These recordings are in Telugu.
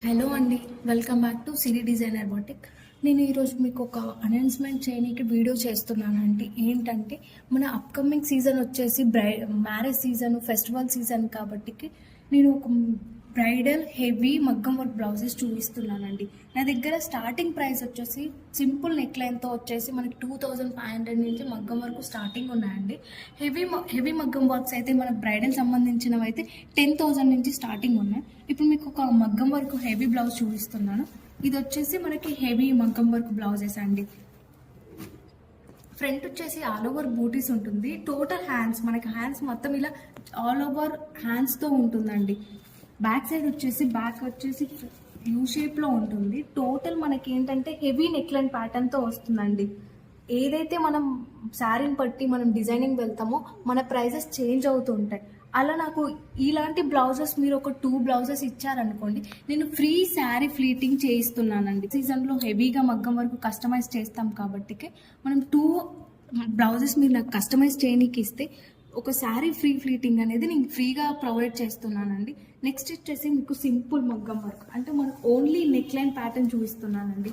హలో అండి, welcome back to Siri designer boutique. నేను ఈరోజు మీకు ఒక అనౌన్స్మెంట్ చేయడానికి వీడియో చేస్తున్నానండి. ఏంటంటే మన అప్కమింగ్ సీజన్ వచ్చేసి మ్యారేజ్ సీజన్, ఫెస్టివల్ సీజన్ కాబట్టి నేను ఒక బ్రైడల్ హెవీ మగ్గం వర్క్ బ్లౌజెస్ చూపిస్తున్నానండి. నా దగ్గర స్టార్టింగ్ ప్రైస్ వచ్చేసి సింపుల్ నెక్ లైన్తో వచ్చేసి మనకి 2500 నుంచి మగ్గం వరకు స్టార్టింగ్ ఉన్నాయండి. హెవీ మగ్గం వర్క్స్ అయితే మన బ్రైడల్ సంబంధించినవి అయితే 10,000 నుంచి స్టార్టింగ్ ఉన్నాయి. ఇప్పుడు మీకు ఒక మగ్గం వర్క్ హెవీ బ్లౌజ్ చూపిస్తున్నాను. ఇది వచ్చేసి మనకి హెవీ మగ్గం వర్క్ బ్లౌజెస్ అండి. ఫ్రంట్ వచ్చేసి ఆల్ ఓవర్ బూటీస్ ఉంటుంది. టోటల్ హ్యాండ్స్ మనకి హ్యాండ్స్ మొత్తం ఇలా ఆల్ ఓవర్ హ్యాండ్స్తో ఉంటుందండి. బ్యాక్ సైడ్ వచ్చేసి యూ షేప్లో ఉంటుంది. టోటల్ మనకి ఏంటంటే హెవీ నెక్ లైన్ ప్యాటర్న్తో వస్తుందండి. ఏదైతే మనం శారీని బట్టి మనం డిజైనింగ్ వెళ్తామో మన ప్రైజెస్ చేంజ్ అవుతూ ఉంటాయి. అలా నాకు ఇలాంటి బ్లౌజెస్ మీరు ఒక 2 బ్లౌజెస్ ఇచ్చారనుకోండి, నేను ఫ్రీ శారీ ఫ్లీటింగ్ చేయిస్తున్నానండి. సీజన్లో హెవీగా మగ్గం వరకు కస్టమైజ్ చేస్తాం కాబట్టి మనం 2 బ్లౌజెస్ మీరు నాకు కస్టమైజ్ చేయడానికి ఇస్తే ఒక శారీ ఫ్రీ ఫ్లీటింగ్ అనేది నేను ఫ్రీగా ప్రొవైడ్ చేస్తున్నానండి. నెక్స్ట్ వచ్చేసి మీకు సింపుల్ మగ్గం వర్క్ అంటే మనకు ఓన్లీ నెక్ లైన్ ప్యాటర్న్ చూపిస్తున్నానండి.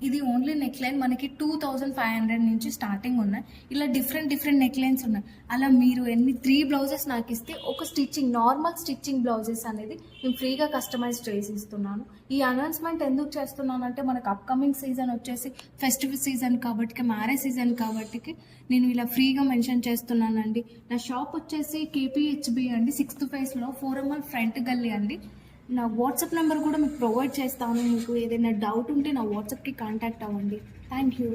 ఇది ఓన్లీ నెక్ లైన్ మనకి 2500 నుంచి స్టార్టింగ్ ఉన్నాయి. ఇలా డిఫరెంట్ నెక్ లైన్స్ ఉన్నాయి. అలా మీరు 3 బ్లౌజెస్ నాకు ఇస్తే ఒక నార్మల్ స్టిచ్చింగ్ బ్లౌజెస్ అనేది నేను ఫ్రీగా కస్టమైజ్ చేసి ఇస్తున్నాను. ఈ అనౌన్స్మెంట్ ఎందుకు చేస్తున్నానంటే మనకు అప్కమింగ్ సీజన్ వచ్చేసి ఫెస్టివల్ సీజన్ కాబట్టి, మ్యారేజ్ సీజన్ కాబట్టి నేను ఇలా ఫ్రీగా మెన్షన్ చేస్తున్నానండి. నా షాప్ వచ్చేసి KPHB అండి, 6th phase లో 4ML ఫ్రంట్ గల్లీ అండి. నా వాట్సాప్ నెంబర్ కూడా మీకు ప్రొవైడ్ చేస్తాను. మీకు ఏదైనా డౌట్ ఉంటే నా వాట్సాప్కి కాంటాక్ట్ అవ్వండి. Thank you.